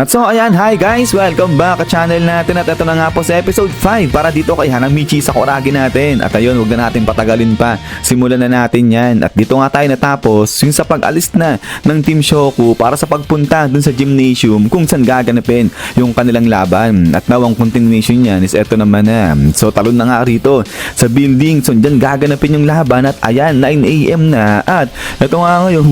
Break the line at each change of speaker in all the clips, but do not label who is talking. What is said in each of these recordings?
At so ayan, hi guys! Welcome back sa channel natin at ito na nga po sa episode 5 para dito kay Hanamichi Sakuragi natin. At ayun, huwag na natin patagalin pa. Simulan na natin yan. At dito nga tayo natapos yung sa pag-alis na ng Team Shoku para sa pagpunta dun sa gymnasium kung saan gaganapin yung kanilang laban. At now ang continuation yan is eto naman na. So talon na nga rito sa building. So dyan gaganapin yung laban at ayan, 9 AM na. At eto nga ngayon,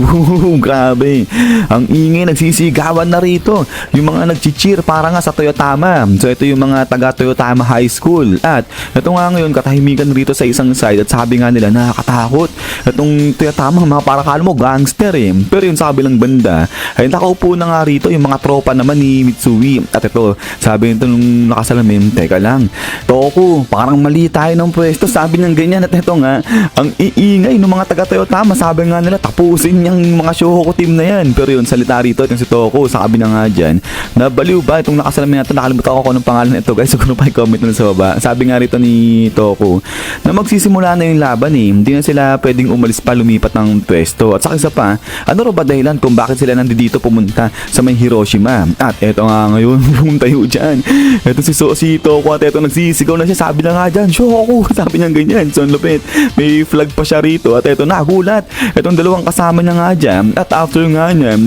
grabe. Ang ingay, nagsisigawan na rito. Yung mga nag-cheer para nga sa Toyotama. So ito yung mga taga Toyotama High School. At ito nga ngayon katahimikan rito sa isang side at sabi nga nila nakakatakot. Itong Toyotama mga para kala mo gangster eh. Pero yung sa kabilang banda ay nakaupo na nga rito yung mga tropa naman ni Mitsui. At ito sabi nito nung nakasalamin, teka lang Toku, parang mali tayo ng pwesto. Sabi niyang ganyan at ito nga ang iingay ng mga taga Toyotama. Sabi nga nila tapusin yung mga Shohoku team na yan. Pero yun salita rito itong si Toku sabi na nga dyan nabaliw ba itong nakasalamin natin. Nakalimutan ko kung anong pangalan nito guys. Siguro pa i-comment na sa baba. Sabi nga rito ni Toku na magsisimula na yung laban eh. Hindi na sila pwedeng umalis pa lumipat ng pwesto. At sa isa pa, ano ro ba dahilan kung bakit sila nandito pumunta sa may Hiroshima? At eto nga ngayon pumunta yun dyan. Eto si Toku at eto nagsisigaw na siya. Sabi na nga dyan Shoku. Sabi niya ganyan. So lupit. May flag pa siya rito. At eto nagulat. Etong dalawang kasama niya nga dyan. At after nga niya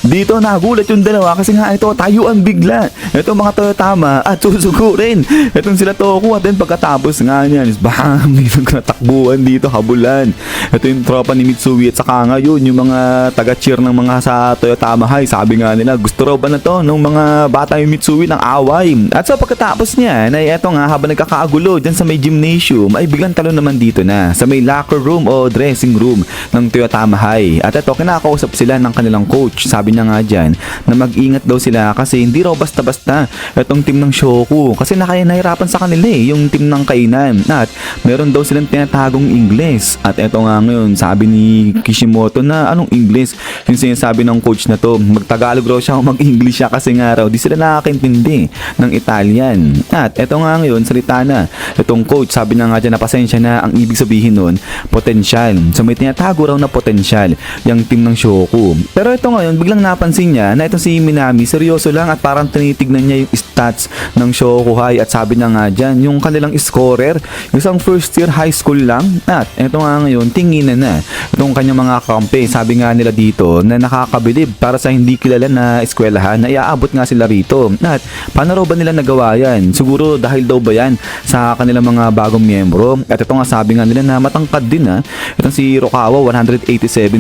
dito nagulat yung dalawa kasi nga ito tayuan bigla. Ito mga Toyotama at susugurin. Itong sila Toku at then pagkatapos nga niyan is bam, dito natakbuhan dito habulan. Ito yung tropa ni Mitsui at saka ngayon yung mga taga-cheer ng mga sa Toyotama High. Sabi nga nila gusto raw ba na to ng mga bata yung Mitsui ng away. At so pagkatapos niyan ay eto nga habang nagkakaagulo dyan sa may gymnasium ay biglang talon naman dito na sa may locker room o dressing room ng Toyotama High. At ito kinakausap sila ng kanilang coach. Sabi niya nga dyan na mag-ingat daw sila kasi hindi raw basta-basta itong team ng Shoku kasi nahirapan sa kanila eh yung team ng Kainan at meron daw silang tinatagong Ingles. At eto nga ngayon sabi ni Kishimoto na anong Ingles yung sinasabi ng coach na to, magtagalog raw siya o mag-English siya kasi nga raw di sila nakakaintindi ng Italian. At eto nga ngayon salita na itong coach sabi na nga dyan na pasensya na ang ibig sabihin nun potential. So may tinatago raw na potential yung team ng Shoku. Pero ito ngayon biglang napansin niya na ito si Minami seryoso lang at parang tinitignan niya yung stats ng Shoku High at sabi niya nga dyan yung kanilang scorer isang first year high school lang. At ito nga ngayon tinginan na itong kanyang mga kampe. Sabi nga nila dito na nakakabilib para sa hindi kilala na eskwelahan na iaabot nga sila rito. At paano raw ba nila nagawa yan? Siguro dahil daw ba yan sa kanilang mga bagong miyembro. At ito nga sabi nga nila na matangkad din ha. Itong si Rokawa 187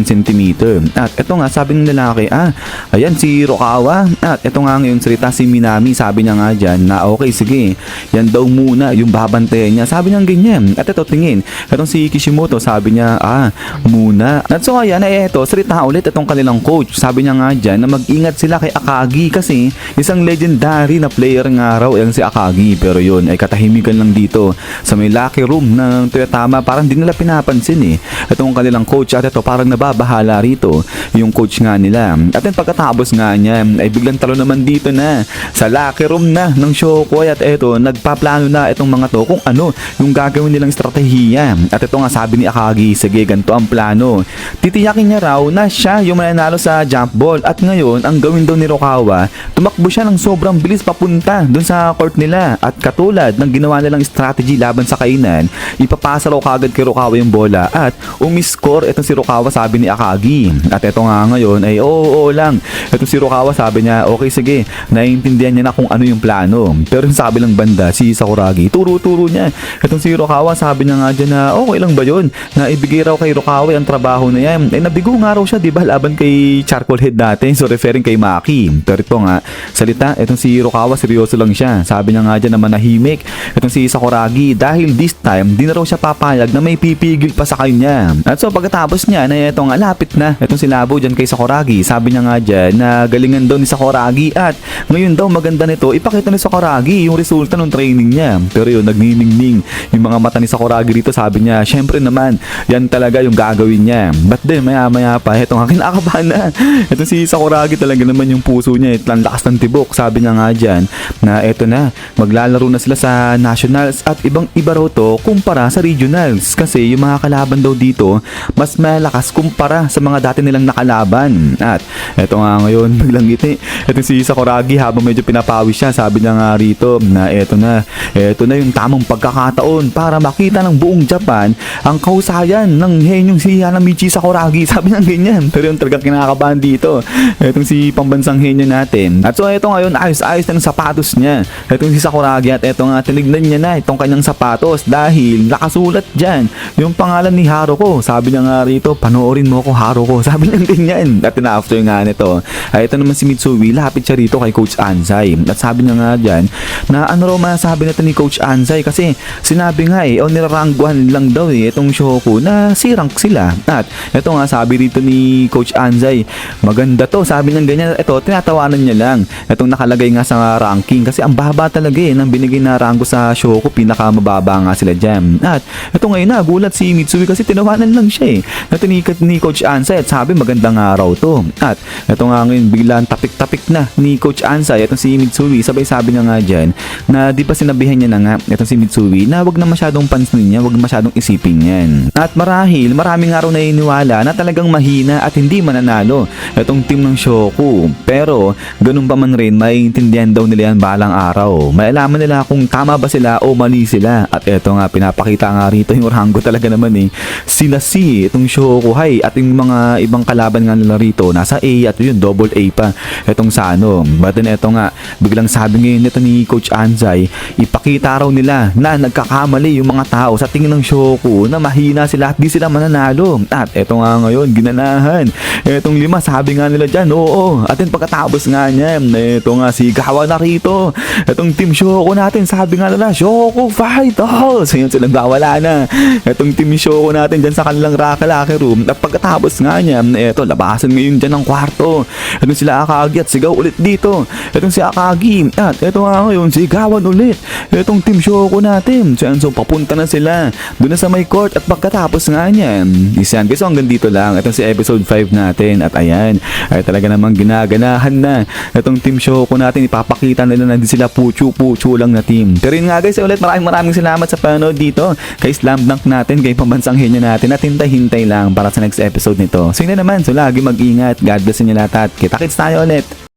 cm. At ito nga sabi ng lalaki ayan si Rokawa. At ito nga ngayon salita si Minami. Sabi niya nga dyan na okay sige yan daw muna yung babantayan niya. Sabi niya ganyan. At ito tingin itong si Kishimoto sabi niya muna. At so ayan ito salita ulit itong kanilang coach. Sabi niya nga dyan na mag-ingat sila kay Akagi kasi isang legendary na player nga raw yung si Akagi. Pero yun ay katahimikan lang dito sa may locker room ng Toyotama. Parang di nila pinapansin eh itong kanilang coach. At ito parang nababahala rito yung coach nga nila. At then pagkatapos nga niya ay biglang talo naman dito na sa locker room na ng Shoku. At eto nagpaplano na itong mga to kung ano yung gagawin nilang estratehiya. At ito nga sabi ni Akagi sige ganito ang plano. Titiyakin niya raw na siya yung mananalo sa jump ball. At ngayon ang gawin daw ni Rokawa tumakbo siya ng sobrang bilis papunta dun sa court nila. At katulad ng ginawa nilang strategy laban sa Kainan, ipapasa raw kagad kay Rokawa yung bola at umiscore itong si Rokawa sabi ni Akagi. At ito nga ngayon ay oo lang. Itong si Rokawa sabi niya okay sige naiintindihan niya na kung ano yung plano. Pero yung sabi lang banda si Sakuragi turo-turo niya. Itong si Rokawa sabi niya nga dyan na okay lang ba yun na ibigay raw kay Rokawa ang trabaho na yan. Nabigo nga raw siya diba laban kay Charcoal Head dati. So referring kay Maki. Pero ito nga salita itong si Rokawa seryoso lang siya. Sabi niya nga dyan na manahimik itong si Sakuragi dahil this time di na raw siya papayag na may pipigil pa sa kanya. At so pagkatapos niya na ito nga lapit na itong si Labo dyan kay Sakuragi. Sabi niya nga dyan na galingan daw ni Sakuragi at ngayon daw maganda nito ipakita ni Sakuragi yung resulta ng training niya. Pero yun nagniningning yung mga mata ni Sakuragi dito. Sabi niya syempre naman yan talaga yung gagawin niya. But then maya pa ito nga kinakabahan na ito si Sakuragi talaga naman yung puso niya ang lakas ng tibok. Sabi niya nga dyan na eto na maglalaro na sila sa nationals at ibang iba raw to kumpara sa regionals kasi yung mga kalaban daw dito mas malakas kumpara sa mga dati nilang nakalaban. At eto nga nga ngayon, biglang ngiti. Ito si Sakuragi habang medyo pinapawis siya, sabi niya nga rito na eto na yung tamang pagkakataon para makita ng buong Japan ang kahusayan ng henyong si Hanamichi Sakuragi. Sabi niya ganyan. Pero yung talagang kinakabahan dito, etong si pambansang henyo natin. At so eto ngayon, ayos-ayos ng sapatos niya. Etong si Sakuragi at eto nga, tinignan niya na itong kanyang sapatos dahil nakasulat dyan yung pangalan ni Haruko. Sabi niya nga rito, panoorin mo ko Haruko. Sabi niya ganyan. At after nga nito, ay ito naman si Mitsui, lapit siya rito kay Coach Anzai. At sabi niya nga dyan, na ano raw masasabi nito ni Coach Anzai kasi sinabi nga o nirarangguhan lang daw itong Shoku na si rank sila. At ito nga sabi dito ni Coach Anzai, maganda to. Sabi niya ganyan, ito tinatawanan niya lang. Itong nakalagay nga sa ranking kasi ang baba talaga ng binigay na rango sa Shoku, pinakamababa nga sila dyan. At ito ngayon na, gulat si Mitsui kasi tinawanan lang siya natinikat ni Coach Ansai at sabi magandang araw to. At ito nga ngayon biglang tapik-tapik na ni Coach Ansai itong si Mitsui, sabay sabi niya nga dyan na di pa sinabihan niya na nga itong si Mitsui na wag na masyadong pansinin niya, wag masyadong isipin yan. At marahil maraming araw na iniwala na talagang mahina at hindi mananalo itong team ng Shoku, pero ganun pa man rin maiintindihan daw nila yan balang araw, maalaman nila kung tama ba sila o mali sila. At eto nga pinapakita nga rito yung rango talaga naman sila si itong Shoku High at yung mga ibang kalaban nga nila rito nasa A at yun double A pa itong sa ano. But then eto nga biglang sabi ngayon nito ni Coach Anzai, ipakita raw nila na nagkakamali yung mga tao sa tingin ng Shoku na mahina sila at di sila mananalo. At eto nga ngayon ginanahan etong 5, sabi nga nila dyan oo. At then pagkatapos nga niya eto nga si Gawa na rito etong team Shoku natin, sabi nga nila Shoku fight so yun silang gawala na etong team Shoku natin dyan sa kanilang Rakalaki room. At pagkatapos nga niya eto labasan ngayon dyan ng kwarto, etong sila Akagi at sigaw ulit dito etong si Akagi. At eto nga ngayon sigawan ulit etong team Shoku natin. So papunta na sila doon na sa may court. At pagkatapos nga niya isyan guys, hanggang dito lang etong si episode 5 natin. At ayan ay talaga namang ginaganahan na etong team Shoku natin, ipapakita nila na hindi sila puchu-puchu lang na team. Pero yun nga guys, ulit maraming salamat sa panonood dito kay Slam Dunk natin, kay pambansang henyo natin, at hintay-hintay lang para sa next episode nito. So yun na naman, so lagi mag-ingat, God bless inyo lahat at kita-kits tayo ulit.